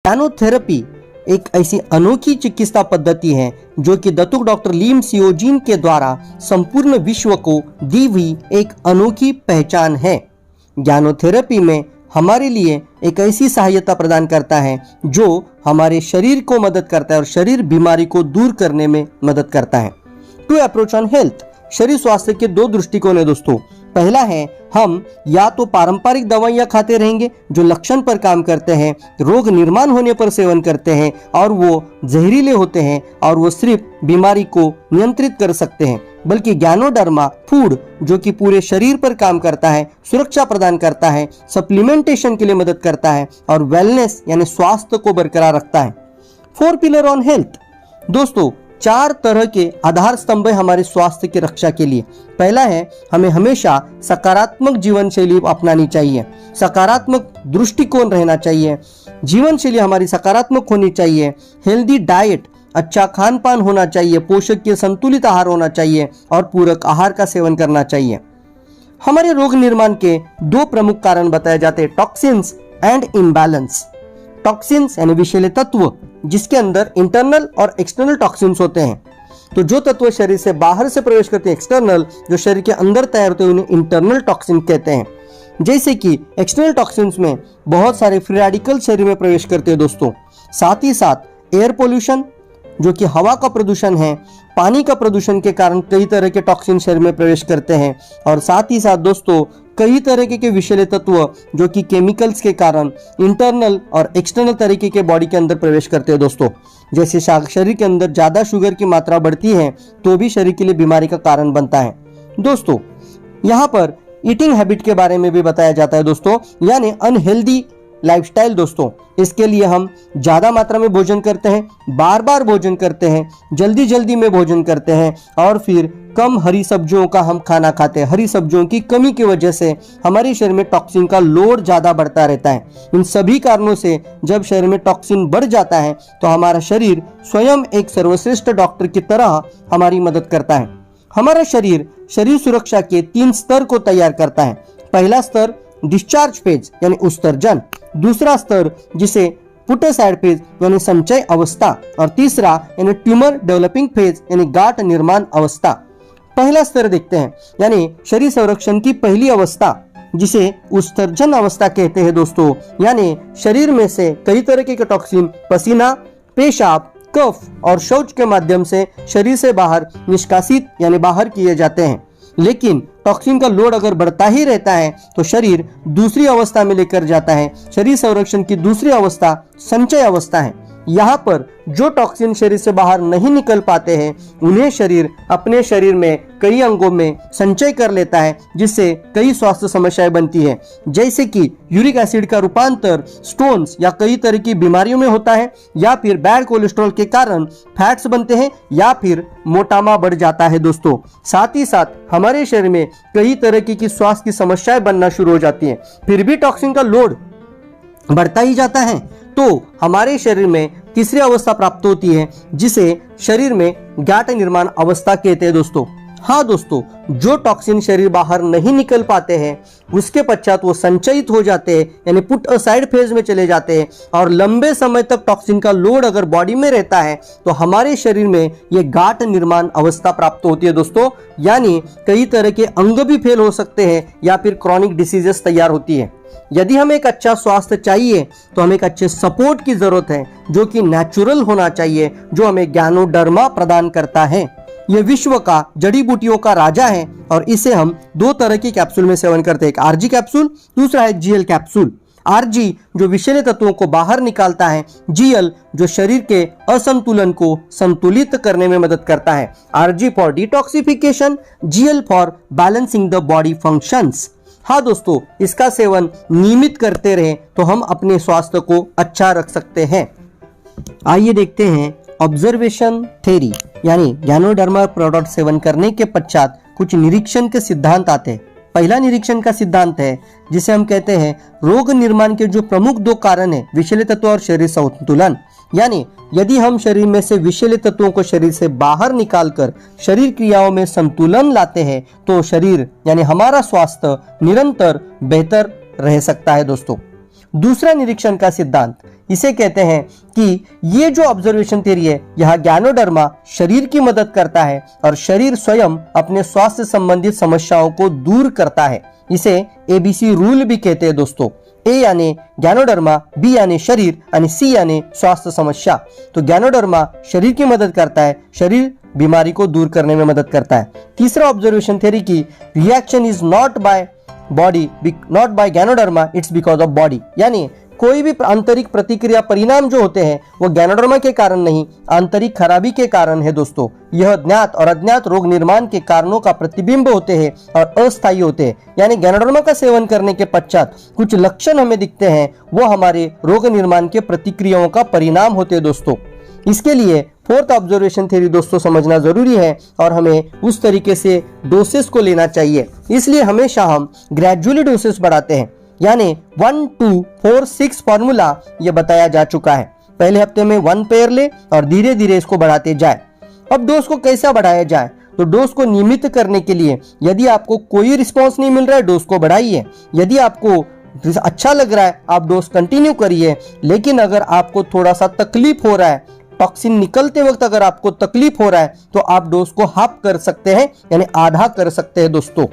ज्ञानोथेरेपी एक ऐसी अनोखी चिकित्सा पद्धति है जो कि दत्तुक डॉक्टर लीम सियोजीन के द्वारा संपूर्ण विश्व को दी हुई एक अनोखी पहचान है। ज्ञानोथेरेपी में हमारे लिए एक ऐसी सहायता प्रदान करता है जो हमारे शरीर को मदद करता है और शरीर बीमारी को दूर करने में मदद करता है। टू अप्रोच ऑन हेल्थ, शरीर स्वास्थ्य के दो दृष्टिकोण है दोस्तों। पहला है, हम या तो पारंपरिक दवाइयां खाते रहेंगे जो लक्षण पर काम करते हैं, रोग निर्माण होने पर सेवन करते हैं और वो जहरीले होते हैं और वो सिर्फ बीमारी को नियंत्रित कर सकते हैं, बल्कि ज्ञानोडर्मा फूड जो कि पूरे शरीर पर काम करता है, सुरक्षा प्रदान करता है, सप्लीमेंटेशन के लिए मदद करता है और वेलनेस यानी स्वास्थ्य को बरकरार रखता है। 4 पिलर ऑन हेल्थ दोस्तों, 4 तरह के आधार स्तंभ है हमारे स्वास्थ्य की रक्षा के लिए। पहला है, हमें हमेशा सकारात्मक जीवन शैली अपनानी चाहिए, सकारात्मक दृष्टिकोण रहना चाहिए, जीवन शैली हमारी सकारात्मक होनी चाहिए, हेल्दी डाइट, अच्छा खान पान होना चाहिए, पोषक के संतुलित आहार होना चाहिए और पूरक आहार का सेवन करना चाहिए। हमारे रोग निर्माण के 2 प्रमुख कारण बताए जाते हैं, टॉक्सिन्स एंड इम्बैलेंस। टॉक्सिन्स यानी विषैले तत्व जिसके अंदर इंटरनल और एक्सटर्नल टॉक्सिन्स होते हैं। तो जो तत्व शरीर से बाहर से प्रवेश करते हैं एक्सटर्नल, जो शरीर के अंदर तैयार होते हैं उन्हें इंटरनल टॉक्सिन कहते हैं। जैसे कि एक्सटर्नल टॉक्सिन्स में बहुत सारे फ्री रेडिकल शरीर में प्रवेश करते हैं दोस्तों। साथ ही साथ एयर पोल्यूशन जो कि हवा का प्रदूषण है, पानी का प्रदूषण के कारण कई तरह के टॉक्सिन शरीर में प्रवेश करते हैं और साथ ही साथ दोस्तों कई तरह के विषैले तत्व जो कि केमिकल्स के कारण इंटरनल और एक्सटर्नल तरीके के बॉडी के अंदर प्रवेश करते हैं दोस्तों। जैसे शरीर के अंदर ज़्यादा शुगर की मात्रा बढ़ती है तो भी शरीर के लिए बीमारी का कारण बनता है दोस्तों। यहाँ पर ईटिंग हैबिट के बारे में भी बताया जाता है दोस्तों, यानी अनहेल्दी लाइफस्टाइल दोस्तों। इसके लिए हम ज़्यादा मात्रा में भोजन करते हैं, बार बार भोजन करते हैं, जल्दी जल्दी में भोजन करते हैं और फिर कम हरी सब्जियों का हम खाना खाते हैं। हरी सब्जियों की कमी की वजह से हमारे शरीर में टॉक्सिन का लोड ज़्यादा बढ़ता रहता है। इन सभी कारणों से जब शरीर में टॉक्सिन बढ़ जाता है तो हमारा शरीर स्वयं एक सर्वश्रेष्ठ डॉक्टर की तरह हमारी मदद करता है। हमारा शरीर शरीर सुरक्षा के 3 स्तर को तैयार करता है। पहला स्तर डिस्चार्ज फेज यानी उत्सर्जन, दूसरा स्तर जिसे पुट असाइड फेज यानी संचय अवस्था और तीसरा यानी ट्यूमर डेवलपिंग फेज यानी गांठ निर्माण अवस्था। पहला स्तर देखते हैं, यानी शरीर संरक्षण की पहली अवस्था जिसे उत्सर्जन अवस्था कहते हैं दोस्तों। यानी शरीर में से कई तरह के टॉक्सिन पसीना, पेशाब, कफ और शौच के माध्यम से शरीर से बाहर निष्कासित यानी बाहर किए जाते हैं। लेकिन टॉक्सिन का लोड अगर बढ़ता ही रहता है तो शरीर दूसरी अवस्था में लेकर जाता है। शरीर संरक्षण की दूसरी अवस्था संचय अवस्था है। यहाँ पर जो टॉक्सिन शरीर से बाहर नहीं निकल पाते हैं उन्हें शरीर अपने शरीर में कई अंगों में संचय कर लेता है, जिससे कई स्वास्थ्य समस्याएं बनती है, जैसे कि यूरिक एसिड का रूपांतर स्टोन्स या कई तरह की बीमारियों में होता है, या फिर बैड कोलेस्ट्रॉल के कारण फैट्स बनते हैं, या फिर मोटापा बढ़ जाता है दोस्तों। साथ ही साथ हमारे शरीर में कई तरह की स्वास्थ्य की समस्याएं बनना शुरू हो जाती हैं। फिर भी टॉक्सिन का लोड बढ़ता ही जाता है तो हमारे शरीर में तीसरी अवस्था प्राप्त होती है जिसे शरीर में गांठ निर्माण अवस्था कहते हैं दोस्तों। हाँ दोस्तों, जो टॉक्सिन शरीर बाहर नहीं निकल पाते हैं उसके पश्चात वो संचयित हो जाते हैं यानी पुट असाइड फेज में चले जाते हैं और लंबे समय तक टॉक्सिन का लोड अगर बॉडी में रहता है तो हमारे शरीर में ये गांठ निर्माण अवस्था प्राप्त होती है दोस्तों। यानी कई तरह के अंग भी फेल हो सकते हैं या फिर क्रॉनिक डिसीजेस तैयार होती है। यदि हमें एक अच्छा स्वास्थ्य चाहिए तो हमें एक अच्छे सपोर्ट की जरूरत है जो कि नेचुरल होना चाहिए, जो हमें ज्ञानोडर्मा प्रदान करता है। यह विश्व का जड़ी बूटियों का राजा है और इसे हम 2 तरह की कैप्सूल में सेवन करते हैं, एक आरजी कैप्सूल, दूसरा है जीएल कैप्सूल। आरजी जो विषैले तत्वों को बाहर निकालता है, जीएल जो शरीर के असंतुलन को संतुलित करने में मदद करता है। RG for detoxification, GL for balancing the body functions. हाँ दोस्तों, इसका सेवन नियमित करते रहें तो हम अपने स्वास्थ्य को अच्छा रख सकते हैं। आइए देखते हैं ऑब्जर्वेशन थ्योरी, यानी ज्ञानोडर्मा प्रोडक्ट सेवन करने के पश्चात कुछ निरीक्षण के सिद्धांत आते हैं। पहला निरीक्षण का सिद्धांत है जिसे हम कहते हैं रोग निर्माण के जो प्रमुख 2 कारण है, विषैले तत्व और शरीर संतुलन। यानी यदि हम शरीर में से विषैले तत्वों को शरीर से बाहर निकालकर शरीर क्रियाओं में संतुलन लाते हैं तो शरीर यानी हमारा स्वास्थ्य निरंतर बेहतर रह सकता है दोस्तों। दूसरा निरीक्षण का सिद्धांत, इसे कहते हैं कि ये जो ऑब्जर्वेशन थ्योरी है, यह ज्ञानोडर्मा शरीर की मदद करता है और शरीर स्वयं अपने स्वास्थ्य संबंधित समस्याओं को दूर करता है। इसे ABC रूल भी कहते हैं दोस्तों। A यानी ज्ञानोडर्मा, B यानी शरीर और C यानी स्वास्थ्य समस्या। तो ज्ञानोडर्मा शरीर की मदद करता है, शरीर बीमारी को दूर करने में मदद करता है। तीसरा ऑब्जर्वेशन थ्योरी की reaction is not by body, not by ganoderma, it's because of body. यानी कोई भी आंतरिक प्रतिक्रिया परिणाम जो होते हैं वो ज्ञानोडर्मा के कारण नहीं, आंतरिक खराबी के कारण है दोस्तों। यह ज्ञात और अज्ञात रोग निर्माण के कारणों का प्रतिबिंब होते हैं और अस्थायी होते हैं। यानी ज्ञानोडर्मा का सेवन करने के पश्चात कुछ लक्षण हमें दिखते हैं, वो हमारे रोग निर्माण के प्रतिक्रियाओं का परिणाम होते हैं दोस्तों। इसके लिए फोर्थ ऑब्जर्वेशन थ्योरी दोस्तों समझना जरूरी है और हमें उस तरीके से डोसेस को लेना चाहिए। इसलिए हमेशा हम ग्रेजुअली डोसेस बढ़ाते हैं, यानी 1 2 4 6 फॉर्मूला ये बताया जा चुका है। पहले हफ्ते में 1 पेयर ले और धीरे धीरे इसको बढ़ाते जाए। अब डोज को कैसा बढ़ाया जाए, तो डोज को नियमित करने के लिए यदि आपको कोई रिस्पॉन्स नहीं मिल रहा है, डोज को बढ़ाइए। यदि आपको अच्छा लग रहा है, आप डोज कंटिन्यू करिए। लेकिन अगर आपको थोड़ा सा तकलीफ हो रहा है, टॉक्सिन निकलते वक्त अगर आपको तकलीफ हो रहा है, तो आप डोज को हाफ कर सकते हैं, यानी आधा कर सकते हैं दोस्तों।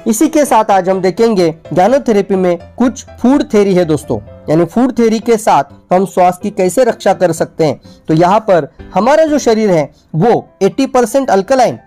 इसी के साथ आज हम देखेंगे ज्ञानोथेरेपी में कुछ फूड थ्योरी है दोस्तों, यानी फूड थ्योरी के साथ हम स्वास्थ्य की कैसे रक्षा कर सकते हैं। तो यहाँ पर हमारा जो शरीर है वो 80% अल्कलाइन,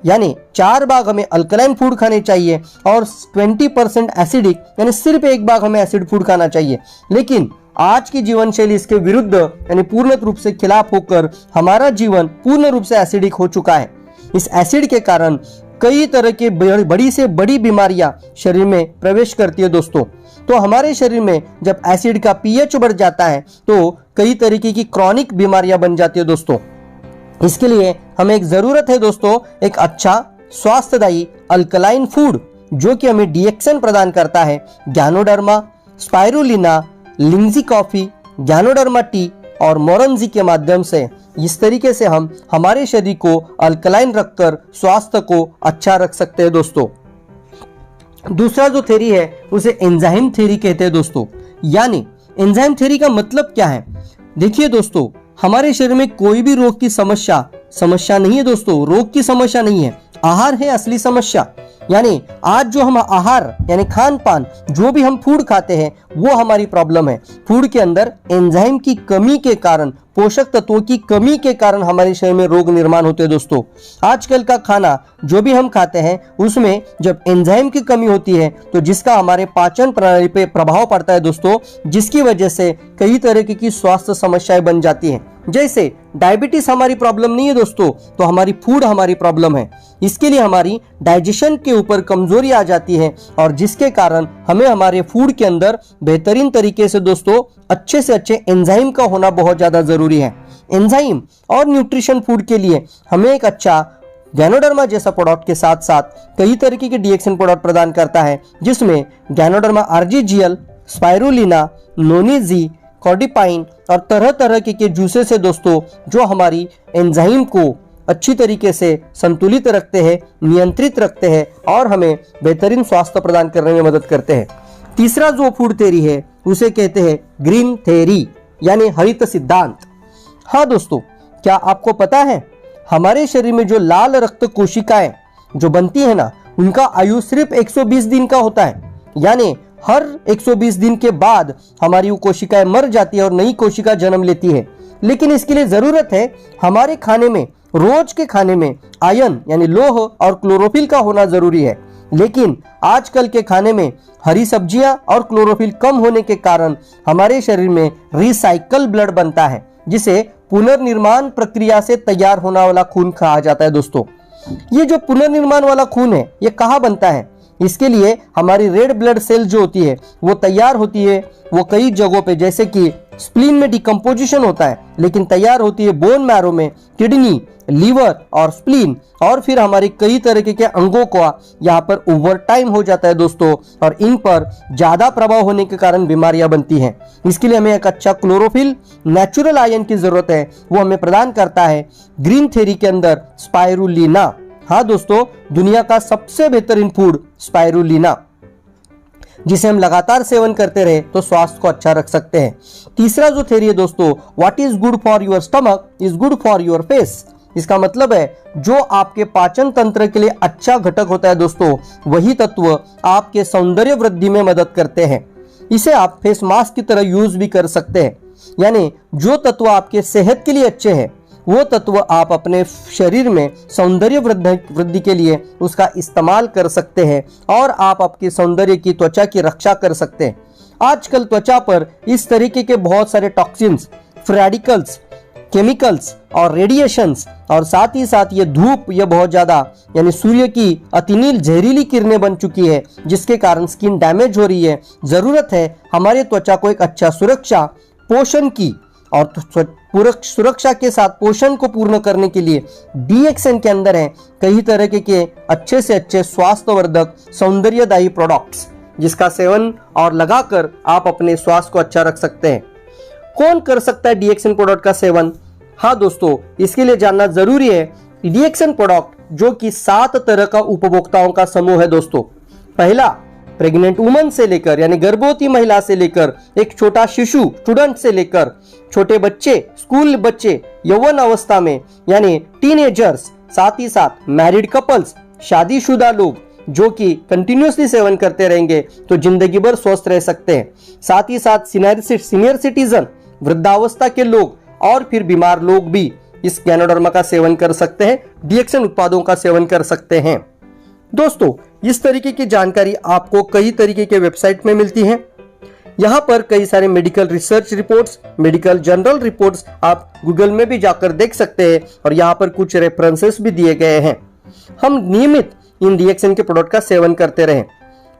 यानी 4 भाग हमें अल्कलाइन फूड खाने चाहिए और 20% एसिडिक, यानी सिर्फ 1 भाग हमें एसिड फूड खाना चाहिए। लेकिन आज की जीवन शैली इसके विरुद्ध, यानी पूर्ण रूप से खिलाफ होकर हमारा जीवन पूर्ण रूप से एसिडिक हो चुका है। इस एसिड के कारण कई तरह की बड़ी से बड़ी बीमारियां शरीर में प्रवेश करती है दोस्तों। तो हमारे शरीर में जब एसिड का पीएच बढ़ जाता है तो कई तरीके की क्रॉनिक बीमारियां बन जाती है दोस्तों। इसके लिए हमें एक जरूरत है दोस्तों, एक अच्छा स्वास्थ्यदायी अल्कलाइन फूड जो कि हमें डीएक्सन प्रदान करता है। ज्ञानोडर्मा, स्पाइरुलिना, लिंगजी कॉफी, ज्ञानोडर्मा टी और मोरंजी के माध्यम से इस तरीके से हम हमारे शरीर को अल्कलाइन रखकर स्वास्थ्य को अच्छा रख सकते हैं दोस्तों। दूसरा जो थ्योरी है उसे एंजाइम थ्योरी कहते हैं दोस्तों। यानी एंजाइम थ्योरी का मतलब क्या है, देखिए दोस्तों, हमारे शरीर में कोई भी रोग की समस्या नहीं है दोस्तों। रोग की समस्या नहीं है, आहार है असली समस्या। यानी आज जो हम आहार यानी खान पान जो भी हम फूड खाते हैं वो हमारी प्रॉब्लम है। फूड के अंदर एंजाइम की कमी के कारण, पोषक तत्वों की कमी के कारण हमारे शरीर में रोग निर्माण होते हैं दोस्तों। आजकल का खाना जो भी हम खाते हैं उसमें जब एंजाइम की कमी होती है तो जिसका हमारे पाचन प्रणाली पे प्रभाव पड़ता है दोस्तों, जिसकी वजह से कई तरह की स्वास्थ्य समस्याएं बन जाती हैं। जैसे डायबिटीज हमारी प्रॉब्लम नहीं है दोस्तों, तो हमारी फूड हमारी प्रॉब्लम है। इसके लिए हमारी डाइजेशन के ऊपर कमजोरी आ जाती है और जिसके कारण हमें हमारे फूड के अंदर बेहतरीन तरीके से दोस्तों अच्छे से अच्छे एंजाइम का होना बहुत ज्यादा जरूरी है। एंजाइम और न्यूट्रिशन फूड के लिए हमें एक अच्छा ज्ञानोडर्मा जैसा प्रोडक्ट के साथ साथ कई तरीके के डीएक्सन प्रोडक्ट प्रदान करता है, जिसमें ज्ञानोडर्मा आरजीजीएल, स्पाइरुलिना, नोनीजी, कॉर्डिपाइन और तरह तरह के जूसेस है दोस्तों, जो हमारी एंजाइम को अच्छी तरीके से संतुलित रखते हैं, नियंत्रित रखते हैं और हमें बेहतरीन स्वास्थ्य प्रदान करने में मदद करते हैं। तीसरा जो फूड थ्योरी है उसे कहते हैं ग्रीन थ्योरी, यानी हरित सिद्धांत। हाँ दोस्तों, क्या आपको पता है हमारे शरीर में जो लाल रक्त कोशिकाएं जो बनती है ना, उनका आयु सिर्फ 120 दिन का होता है। यानी हर 120 दिन के बाद हमारी वो कोशिकाएं मर जाती है और नई कोशिका जन्म लेती है। लेकिन इसके लिए जरूरत है हमारे खाने में, रोज के खाने में आयरन यानी लोह और क्लोरोफिल का होना जरूरी है। लेकिन आजकल के खाने में हरी सब्जियां और क्लोरोफिल कम होने के कारण हमारे शरीर में रिसाइकल ब्लड बनता है, जिसे पुनर्निर्माण प्रक्रिया से तैयार होने वाला खून कहा जाता है दोस्तों। ये जो पुनर्निर्माण वाला खून है ये कहाँ बनता है, इसके लिए हमारी रेड ब्लड सेल जो होती है वो तैयार होती है। वो कई जगहों पे, जैसे कि स्प्लीन में डिकम्पोजिशन होता है, लेकिन तैयार होती है बोन मैरो में, किडनी, लीवर और स्प्लीन, और फिर हमारी कई तरह के अंगों का यहाँ पर ओवर टाइम हो जाता है दोस्तों, और इन पर ज्यादा प्रभाव होने के कारण बीमारियां बनती हैं। इसके लिए हमें एक अच्छा क्लोरोफिल, नेचुरल आयरन की जरूरत है, वो हमें प्रदान करता है ग्रीन थ्योरी के अंदर स्पाइरुलिना। हाँ दोस्तों, दुनिया का सबसे बेहतरीन फूड स्पाइरुलिना। जिसे हम लगातार सेवन करते रहे तो स्वास्थ्य को अच्छा रख सकते हैं। तीसरा जो थ्योरी है दोस्तों, what is good for your stomach is good for your face. इसका मतलब है जो आपके पाचन तंत्र के लिए अच्छा घटक होता है दोस्तों, वही तत्व आपके सौंदर्य वृद्धि में मदद करते हैं। इसे आप फेस मास्क की तरह यूज भी कर सकते हैं। यानी जो तत्व आपके सेहत के लिए अच्छे हैं वो तत्व आप अपने शरीर में सौंदर्य वृद्धि के लिए उसका इस्तेमाल कर सकते हैं और आप आपके सौंदर्य की, त्वचा की रक्षा कर सकते हैं। आजकल त्वचा पर इस तरीके के बहुत सारे टॉक्सिन्स, फ्री रेडिकल्स, केमिकल्स और रेडिएशंस और साथ ही साथ ये धूप, ये बहुत ज्यादा यानी सूर्य की अतिनील जहरीली किरणें बन चुकी है, जिसके कारण स्किन डैमेज हो रही है। जरूरत है हमारे त्वचा को एक अच्छा सुरक्षा, पोषण की, और सुरक्षा के साथ पोषण को पूर्ण करने के लिए DXN के अंदर है कई तरह के अच्छे से अच्छे स्वास्थ्यवर्धक सौंदर्यदायी प्रोडक्ट्स, जिसका सेवन और लगाकर आप अपने स्वास्थ्य को अच्छा रख सकते हैं। कौन कर सकता है DXN प्रोडक्ट का सेवन? हाँ दोस्तों, इसके लिए जानना जरूरी है। DXN प्रोडक्ट जो कि 7 तरह का उपभोक्ताओं का समूह है दोस्तों। पहला, प्रेग्नेंट वुमन से लेकर यानी गर्भवती महिला से लेकर एक छोटा शिशु, स्टूडेंट से लेकर छोटे बच्चे, स्कूल बच्चे, यौवन अवस्था में यानी टीनेजर्स, साथ ही साथ मैरिड कपल्स, शादीशुदा लोग जो कि कंटिन्यूसली सेवन करते रहेंगे तो जिंदगी भर स्वस्थ रह सकते हैं। साथ ही साथ सीनियर सिटीजन, वृद्धावस्था के लोग और फिर बीमार लोग भी इस गैनोडर्मा का सेवन कर सकते हैं, DXN उत्पादों का सेवन कर सकते हैं। दोस्तों, इस तरीके की जानकारी आपको कई तरीके के वेबसाइट में मिलती है। यहाँ पर कई सारे medical research reports, medical journal reports आप गूगल में भी जाकर देख सकते हैं और यहाँ पर कुछ रेफरेंसेस भी दिए गए हैं। हम नियमित इन DXN के प्रोडक्ट का सेवन करते रहें।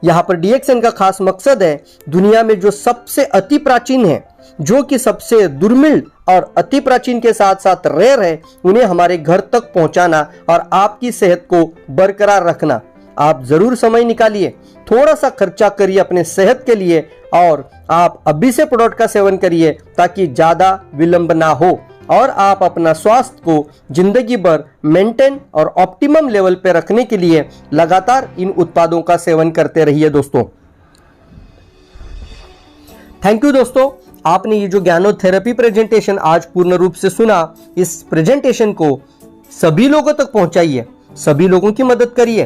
यहाँ पर DXN का खास मकसद है दुनिया में जो सबसे अति प्राचीन है, जो कि सबसे दुर्मिल और अति प्राचीन के साथ साथ रेयर है, उन्हें हमारे घर तक पहुंचाना और आपकी सेहत को बरकरार रखना। आप जरूर समय निकालिए, थोड़ा सा खर्चा करिए अपने सेहत के लिए और आप अभी से प्रोडक्ट का सेवन करिए ताकि ज्यादा विलंब ना हो और आप अपना स्वास्थ्य को जिंदगी भर मेंटेन और ऑप्टिमम लेवल पे रखने के लिए लगातार इन उत्पादों का सेवन करते रहिए दोस्तों। थैंक यू दोस्तों, आपने ये जो ज्ञानोथेरेपी प्रेजेंटेशन आज पूर्ण रूप से सुना, इस प्रेजेंटेशन को सभी लोगों तक पहुंचाइए, सभी लोगों की मदद करिए।